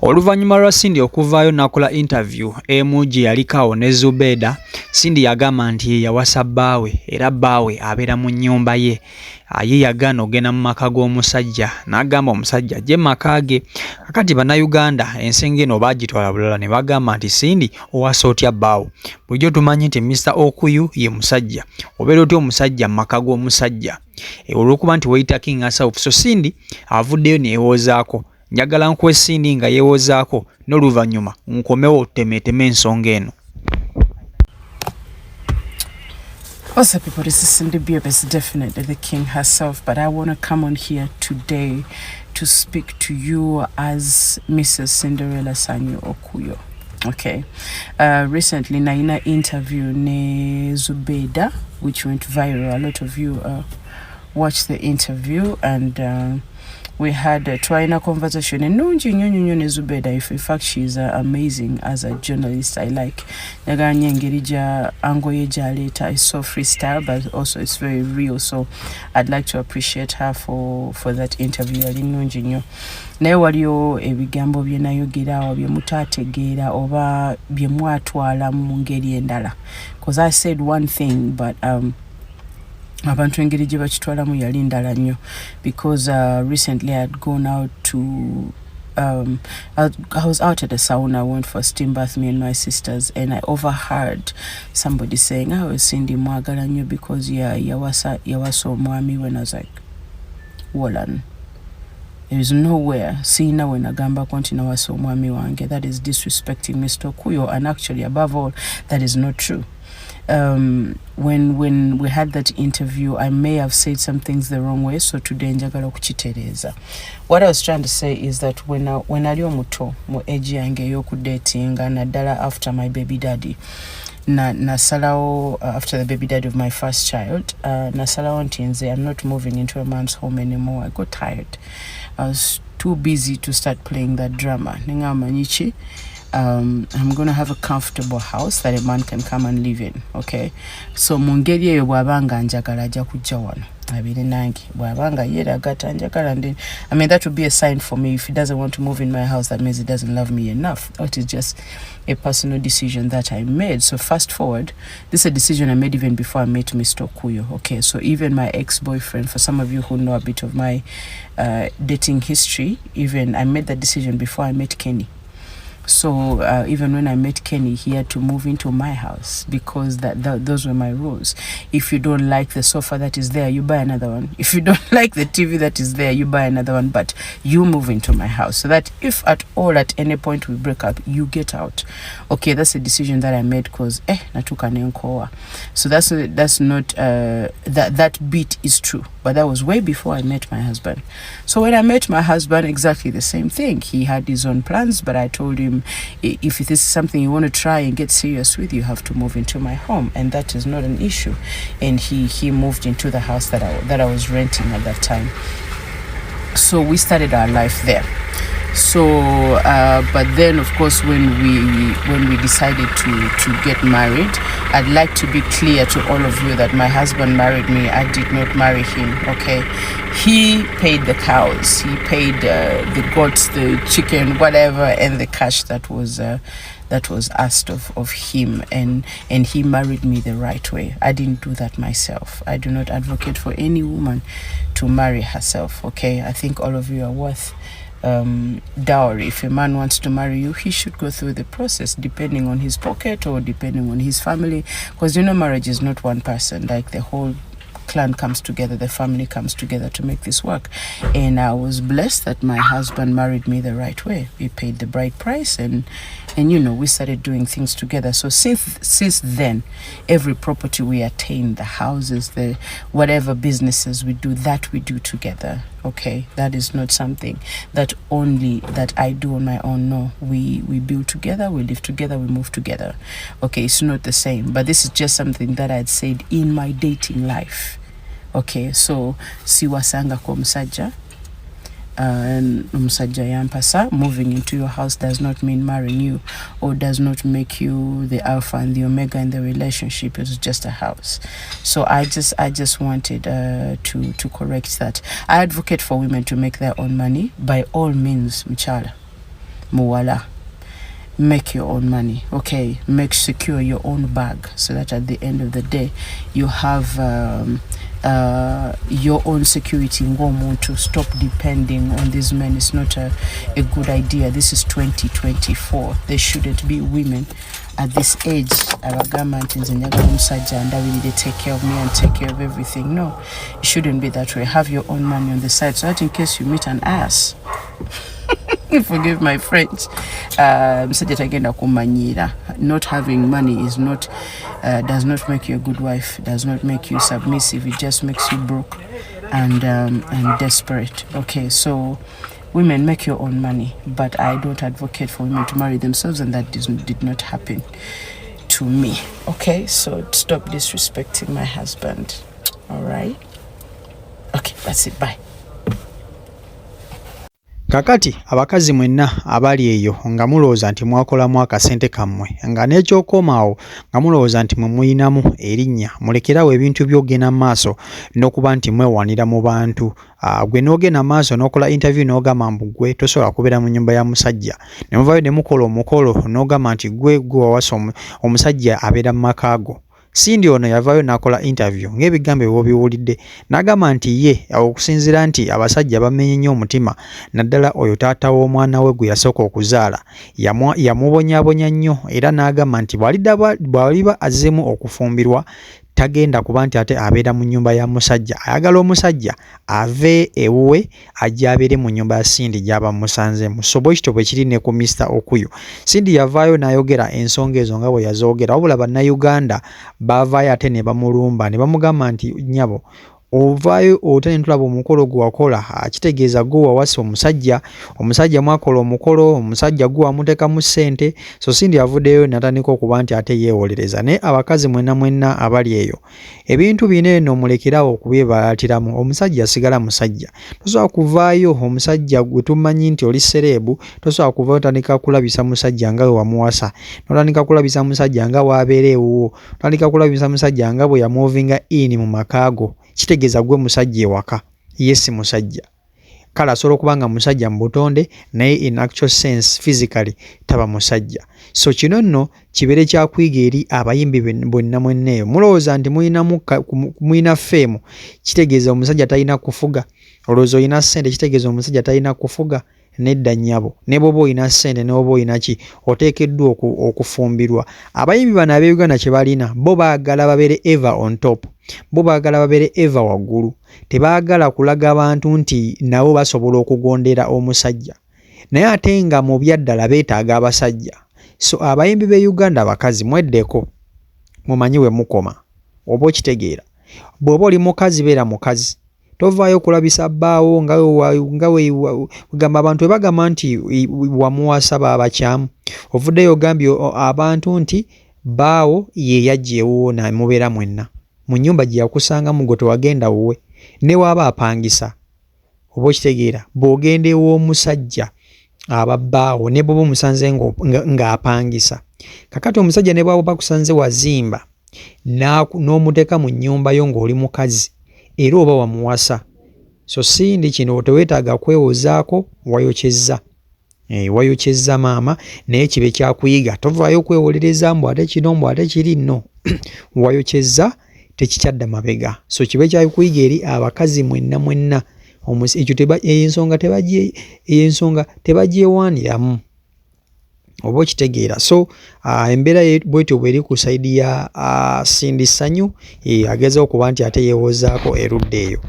Oluvannyuma lwa Cindy okuvaayo n'akola interview emu gye yaliko ne Zubeda, Cindy yagamba nti yawasa bbaawe era bbaawe abeera mu nnyumba ye. Ye yagaana ogenda mu maka g'omusajja n'agamba omusajja ajje maka ge. Kakati bannayuganda ensenge eno baagitwala bulala ne bagamba nti Cindy owasa otya bbaawo. Bulijjo tumanyi nti Mr. Okuyu ye musajja. Obeera otya omusajja mu maka g'omusajja olw'okuba nti weyita king herself. So Cindy avuddeyo neyewozaako. Njagala nkuwe Cindy nga yeewozaako n'oluvannyuma nkomewo tutemeeteme ensonga eno. What's up, people? This is Cindy Bieb. It's definitely the king herself, but I want to come on here today to speak to you as Mrs. Cinderella Sanyu Okuyo. Okay. Recently, Naina interview ne Zubeda, which went viral. A lot of you watched the interview, and we had a trying conversation. And no, Zubeda, if in fact she's amazing as a journalist. I like Naganya Ngerija Angoye Jaleta is so freestyle, but also it's very real. So I'd like to appreciate her for that interview. I didn't know naye waliyo ebigambo bye nayogeraawo bye mutaategeera oba bye mwatwala mu ngeri endala, because I said one thing but abantu engeri gye bakitwalamu yali ndala nnyo, because recently I had gone out to I was out at a sauna. I went for a steam bath, me and my sisters, and I overheard somebody saying, I was Cindy mwagala nnyo because yawasa omwami. When I was like, Wolan, there is nowhere sina when agamba konti nawasa omwami wange. That is disrespecting Mr. Okuyo, and actually above all that is not true. When we had that interview, I may have said some things the wrong way, so today njagala okukitereeza. What I was trying to say is that when ali omuto mu age yange y'okudatinga naddala after my baby daddy, nasalawo after the baby daddy of my first child, nasalawo nti nze I'm not moving into a man's home anymore. I got tired. I was too busy to start playing that drama. Ningamba nyichi, I'm going to have a comfortable house that a man can come and live in. Okay, so mungeri eyo bwabanga njagala ajja kujja wano abiri nange, bwabanga yera agata njagala, and then I mean that would be a sign for me. If he doesn't want to move in my house, that means he doesn't love me enough. That is just a personal decision that I made. So fast forward, this is a decision I made even before I met Mr. Okuyo. Okay, so even my ex-boyfriend, for some of you who know a bit of my dating history, even I made that decision before I met Kenny. So even when I met Kenny, he had to move into my house because those were my rules. If you don't like the sofa that is there, you buy another one. If you don't like the TV that is there, you buy another one, but you move into my house, so that if at all at any point we break up, you get out. Okay, that's a decision that I made because natuka nenkoa. So that's not that bit is true, but that was way before I met my husband. So when I met my husband, exactly the same thing. He had his own plans, but I told him, if this is something you want to try and get serious with, you have to move into my home, and that is not an issue. And he moved into the house that I was renting at that time. So we started our life there. So but then of course when we decided to get married, I'd like to be clear to all of you that my husband married me. I did not marry him. Okay, he paid the cows, he paid the goats, the chicken, whatever, and the cash that was asked of him, and he married me the right way. I didn't do that myself. I do not advocate for any woman to marry herself. Okay, I think all of you are worth dowry. If a man wants to marry you, he should go through the process depending on his pocket or depending on his family, because marriage is not one person. Like the whole clan comes together, the family comes together to make this work. And I was blessed that my husband married me the right way. We paid the bride price, and we started doing things together. So since then, every property we attain, the houses, the whatever businesses we do together. Okay, that is not something that I do on my own. No, we build together, we live together, we move together. Okay, it's not the same, but this is just something that I'd said in my dating life. Okay, so siwasanga kwa omusajja, and omusajja yampasa. Moving into your house does not mean marrying you, or does not make you the alpha and the omega in the relationship. It's just a house. So I just wanted to correct that. I advocate for women to make their own money by all means, mchala. muwala, make your own money, okay? Make secure your own bag so that at the end of the day you have your own security. To stop depending on these men. It's not a good idea. This is 2024. There shouldn't be women at this age abagamba nti nze njagala omusajja andabirire, take care of me and take care of everything. No, it shouldn't be that way. Have your own money on the side so that in case you meet an ass forgive my French, musajja tagenda kumanyira. Not having money is not does not make you a good wife, does not make you submissive. It just makes you broke and desperate. Okay, so women, make your own money, but I don't advocate for women to marry themselves, and that did not happen to me. Okay, so stop disrespecting my husband. All right, okay, that's it. Bye. Kakati abakazi mwenna abali eyo nga mulowooza nti mwakolamu akasente kammwe nga n'ekyokomaawo nga mulowooza nti mwe muyinamu erinnya, mulekerawo ebintu by'ogenda mu maaso n'okuba nti mwewanira mu bantu. Gwe n'ogenda mu maaso n'okola interview n'ogamba mbu gwe tosobola kubeera mu nnyumba ya musajja, ne muvaayo ne mukola omukolo n'ogamba nti gwe wawasa omusajja abeera mu maka go. Cindy ono yavaayo n'akola interview ng'ebigambo byobiwulidde, n'agamba nti ye okusinziira nti abasajja bamenye nnyo omutima, naddala oyo taata w'omwana we gwe yasooka okuzaala yamubonyaabonya nnyo, era n'agamba nti bw'aliba azzeemu okufumbirwa tagenda kuba nti ate abeera mu nnyumba ya musajja. Ayagala omusajja ave ewuwe ajja abeere mu nnyumba ya Cindy gy'aba musanzeemu. So bwe kityo bwe kiri ne ku Mr. Okuyo. Cindy yavaayo n'ayogera ensonga ezo nga bwe yazoogera, wabula bannayuganda baavaayo ate ne bamulumba ne bamugamba nti nnyabo ovaayo otane tulaba omukolo gwe wakola, kitegeeza gwe wawasa omusajja mwakola omukolo, omusajja gwe wamuteekamu ssente. So Cindy avuddeyo natandika okuba nti ate yeewolereza. Naye abakazi mwenna abali eyo, ebintu bino eno mulekerawo okubyebalatiramu. Omusajja asigala musajja, tosobola kuvaayo omusajja gwe tumanyi nti oli serebu, tosobola kuvaayo otandika kulabisa musajja nga we wamuwasa, notandika kulabisa musajja nga waabeera ewuwo, otandika kulabisa musajja nga bwe yamuvinga in mu makaago. Kitegeeza gwe musajja ewaka, yes musajja. Kale asobola okubanga musajja mu butonde, naye in actual sense physically taba musajja. So kino nno kibeere kyakuyiga eri abayimbi bonna mwenneeyo. Mulowooza nti muyina feemu, kitegeeza omusajja talina kufuga. Olowooza olina ssente, kitegeeza omusajja talina kufuga. Nedda nnyabo, ne bw'oba olina ssente ne bw'oba olina ki, oteekeddwa okufumbirwa. Abayimbi bano ab'Uganda kye balina, bo baagala babeere ever on top, bo baagala babeere ever waggulu. Tebaagala kulaga abantu nti nabo basobola okugondera omusajja, naye ate nga mu byaddala beetaaga abasajja. So abayimbi b'e Uganda abakazi mweddeko, mumanyi we mukoma oba okitegeera. Bw'oba oli mukazi beera mukazi, tovaayo kulabisa bbaawo nga we gamba abantu bagamba nti wamuwasa baabakyamu. Ovuddeyo ogambye abantu nti bbaawo ye yajja ewuwo namubeera mwenna mu nnyumba gye yakusangamu, gwe tewagenda wuwe ne waaba apangisa. Oba okitegeera, bw'ogenda ew'omusajja aba bbaawo ne bw'oba omusanze ng'apangisa. Kakati omusajja ne bw'aba bakusanze wazimba n'omuteeka mu nnyumba yo ng'oli mukazi era oba wamuwasa. So Cindy kino teweetaaga kwewozaako, wayokyezza maama, naye kibe kyakuyiga. Tovaayo kwewolereza mbu ate kino mbu ate kiri nno. Wayokyezza, tekikyadda mabega. So kibe kyakuyiga eri abakazi mwenna. Ensonga tebagyewaaniramu, oba okitegeera. So embeera bwetyo bweri ku sayidi ya Cindy Sanyu, agezaho okuba nti ate yeewozaako erudda eyo.